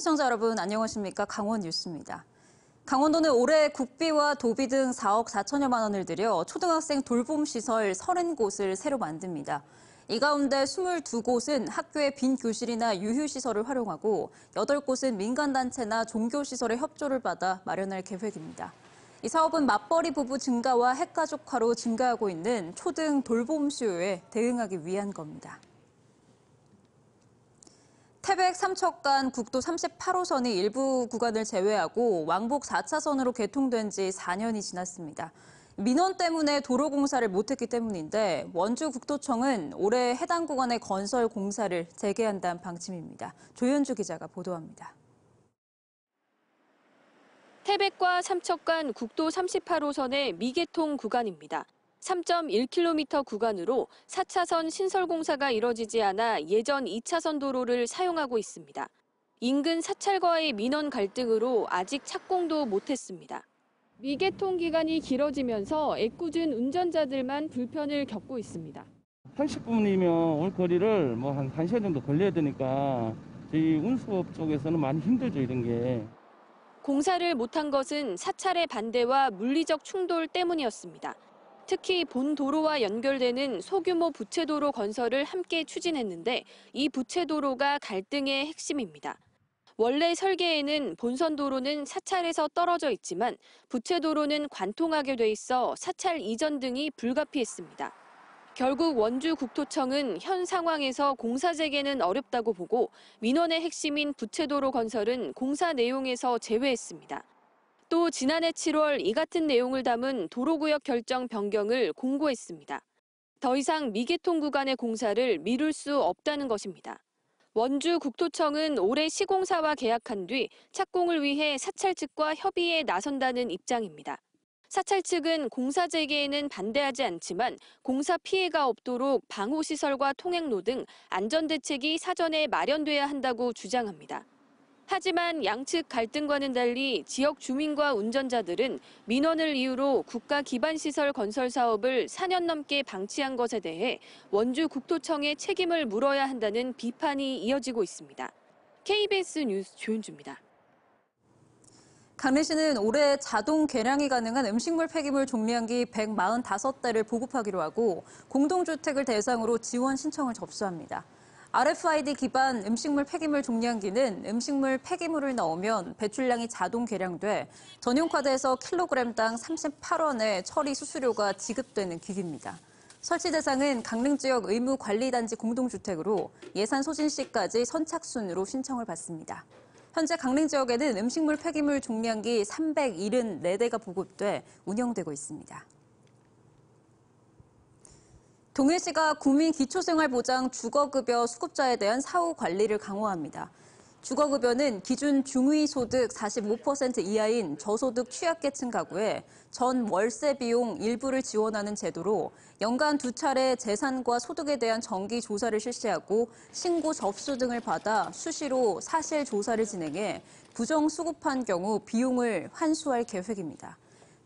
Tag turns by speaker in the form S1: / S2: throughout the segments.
S1: 시청자 여러분 안녕하십니까? 강원 뉴스입니다. 강원도는 올해 국비와 도비 등 4억 4천여만 원을 들여 초등학생 돌봄 시설 30곳을 새로 만듭니다. 이 가운데 22곳은 학교의 빈 교실이나 유휴시설을 활용하고 8곳은 민간단체나 종교시설의 협조를 받아 마련할 계획입니다. 이 사업은 맞벌이 부부 증가와 핵가족화로 증가하고 있는 초등 돌봄 수요에 대응하기 위한 겁니다. 태백 삼척간 국도 38호선이 일부 구간을 제외하고 왕복 4차선으로 개통된 지 4년이 지났습니다. 민원 때문에 도로 공사를 못했기 때문인데 원주국토청은 올해 해당 구간의 건설 공사를 재개한다는 방침입니다. 조현주 기자가 보도합니다.
S2: 태백과 삼척간 국도 38호선의 미개통 구간입니다. 3.1km 구간으로 4차선 신설 공사가 이뤄지지 않아 예전 2차선 도로를 사용하고 있습니다. 인근 사찰과의 민원 갈등으로 아직 착공도 못했습니다. 미개통 기간이 길어지면서 애꿎은 운전자들만 불편을 겪고 있습니다.
S3: 30분이면 올 거리를 한 1시간 정도 걸려야 되니까 저희 운수업 쪽에서는 많이 힘들죠, 이런 게.
S2: 공사를 못한 것은 사찰의 반대와 물리적 충돌 때문이었습니다. 특히 본 도로와 연결되는 소규모 부채도로 건설을 함께 추진했는데 이 부채도로가 갈등의 핵심입니다. 원래 설계에는 본선 도로는 사찰에서 떨어져 있지만 부채도로는 관통하게 돼 있어 사찰 이전 등이 불가피했습니다. 결국 원주국토청은 현 상황에서 공사 재개는 어렵다고 보고 민원의 핵심인 부채도로 건설은 공사 내용에서 제외했습니다. 또 지난해 7월 이 같은 내용을 담은 도로구역 결정 변경을 공고했습니다. 더 이상 미개통 구간의 공사를 미룰 수 없다는 것입니다. 원주국토청은 올해 시공사와 계약한 뒤 착공을 위해 사찰 측과 협의에 나선다는 입장입니다. 사찰 측은 공사 재개에는 반대하지 않지만 공사 피해가 없도록 방호시설과 통행로 등 안전대책이 사전에 마련돼야 한다고 주장합니다. 하지만 양측 갈등과는 달리 지역 주민과 운전자들은 민원을 이유로 국가 기반시설 건설 사업을 4년 넘게 방치한 것에 대해 원주국토청에 책임을 물어야 한다는 비판이 이어지고 있습니다. KBS 뉴스 조윤주입니다.
S1: 강릉시는 올해 자동 개량이 가능한 음식물 폐기물 종량기 145대를 보급하기로 하고 공동주택을 대상으로 지원 신청을 접수합니다. RFID 기반 음식물 폐기물 종량기는 음식물 폐기물을 넣으면 배출량이 자동 계량돼 전용카드에서 킬로그램당 38원의 처리 수수료가 지급되는 기기입니다. 설치 대상은 강릉 지역 의무관리단지 공동주택으로 예산 소진 시까지 선착순으로 신청을 받습니다. 현재 강릉 지역에는 음식물 폐기물 종량기 374대가 보급돼 운영되고 있습니다. 동해시가 국민기초생활보장 주거급여 수급자에 대한 사후 관리를 강화합니다. 주거급여는 기준 중위소득 45% 이하인 저소득 취약계층 가구에 전 월세 비용 일부를 지원하는 제도로 연간 2차례 재산과 소득에 대한 정기 조사를 실시하고 신고 접수 등을 받아 수시로 사실 조사를 진행해 부정수급한 경우 비용을 환수할 계획입니다.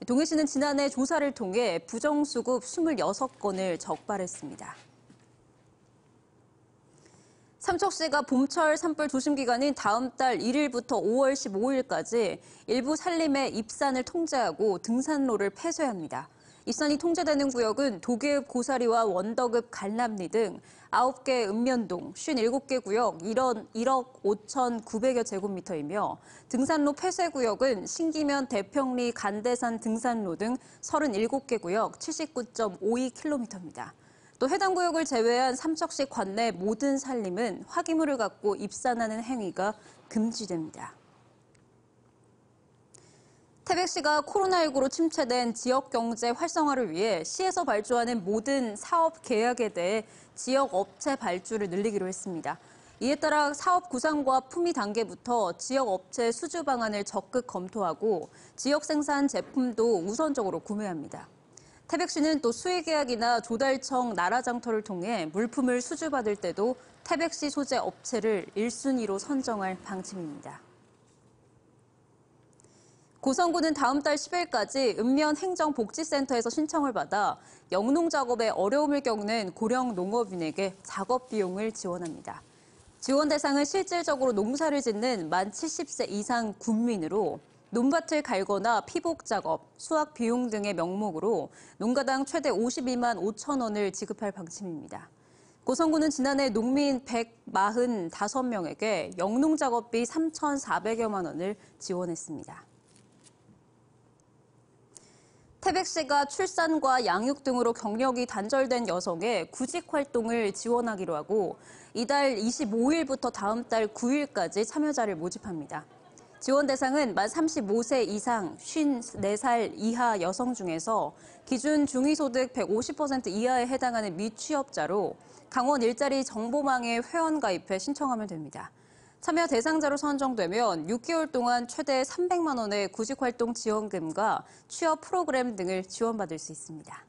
S1: 동해시는 지난해 조사를 통해 부정수급 26건을 적발했습니다. 삼척시가 봄철 산불 조심 기간인 다음 달 1일부터 5월 15일까지 일부 산림의 입산을 통제하고 등산로를 폐쇄합니다. 입산이 통제되는 구역은 도계읍 고사리와 원덕읍 갈남리 등 9개 읍면동, 57개 구역 1억 5,900여 제곱미터이며 등산로 폐쇄 구역은 신기면 대평리 간대산 등산로 등 37개 구역 79.52km입니다. 또 해당 구역을 제외한 삼척시 관내 모든 산림은 화기물을 갖고 입산하는 행위가 금지됩니다. 태백시가 코로나19로 침체된 지역 경제 활성화를 위해 시에서 발주하는 모든 사업 계약에 대해 지역 업체 발주를 늘리기로 했습니다. 이에 따라 사업 구상과 품위 단계부터 지역 업체 수주 방안을 적극 검토하고 지역 생산 제품도 우선적으로 구매합니다. 태백시는 또 수의계약이나 조달청 나라장터를 통해 물품을 수주받을 때도 태백시 소재 업체를 1순위로 선정할 방침입니다. 고성군은 다음 달 10일까지 읍면 행정복지센터에서 신청을 받아 영농 작업에 어려움을 겪는 고령 농업인에게 작업 비용을 지원합니다. 지원 대상은 실질적으로 농사를 짓는 만 70세 이상 군민으로 논밭을 갈거나 피복 작업, 수확 비용 등의 명목으로 농가당 최대 52만 5천 원을 지급할 방침입니다. 고성군은 지난해 농민 145명에게 영농 작업비 3,400여만 원을 지원했습니다. 태백시가 출산과 양육 등으로 경력이 단절된 여성의 구직 활동을 지원하기로 하고 이달 25일부터 다음 달 9일까지 참여자를 모집합니다. 지원 대상은 만 35세 이상 54살 이하 여성 중에서 기준 중위소득 150% 이하에 해당하는 미취업자로 강원 일자리 정보망에 회원 가입해 신청하면 됩니다. 참여 대상자로 선정되면 6개월 동안 최대 300만 원의 구직활동 지원금과 취업 프로그램 등을 지원받을 수 있습니다.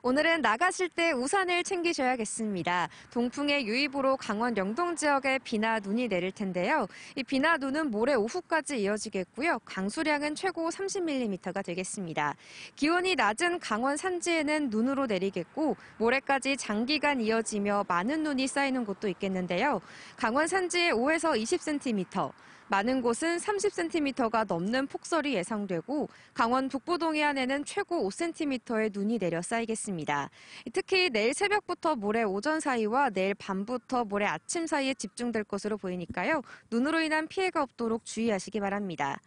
S4: 오늘은 나가실 때 우산을 챙기셔야겠습니다. 동풍의 유입으로 강원 영동 지역에 비나 눈이 내릴 텐데요. 이 비나 눈은 모레 오후까지 이어지겠고요. 강수량은 최고 30mm가 되겠습니다. 기온이 낮은 강원 산지에는 눈으로 내리겠고 모레까지 장기간 이어지며 많은 눈이 쌓이는 곳도 있겠는데요. 강원 산지에 5에서 20cm, 많은 곳은 30cm가 넘는 폭설이 예상되고 강원 북부 동해안에는 최고 5cm의 눈이 내려 쌓이겠습니다. 특히 내일 새벽부터 모레 오전 사이와 내일 밤부터 모레 아침 사이에 집중될 것으로 보이니까요. 눈으로 인한 피해가 없도록 주의하시기 바랍니다.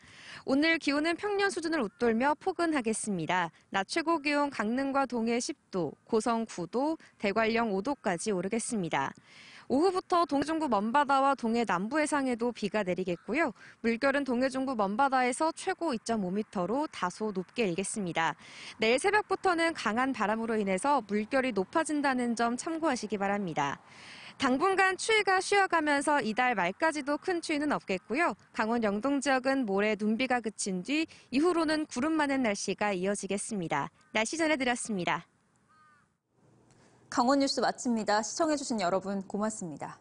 S4: 오늘 기온은 평년 수준을 웃돌며 포근하겠습니다. 낮 최고 기온 강릉과 동해 10도, 고성 9도, 대관령 5도까지 오르겠습니다. 오후부터 동해 중부 먼바다와 동해 남부 해상에도 비가 내리겠고요. 물결은 동해 중부 먼바다에서 최고 2.5m로 다소 높게 일겠습니다. 내일 새벽부터는 강한 바람으로 인해서 물결이 높아진다는 점 참고하시기 바랍니다. 당분간 추위가 쉬어가면서 이달 말까지도 큰 추위는 없겠고요. 강원 영동 지역은 모레 눈비가 그친 뒤 이후로는 구름 많은 날씨가 이어지겠습니다. 날씨 전해드렸습니다.
S1: 강원 뉴스 마칩니다. 시청해주신 여러분 고맙습니다.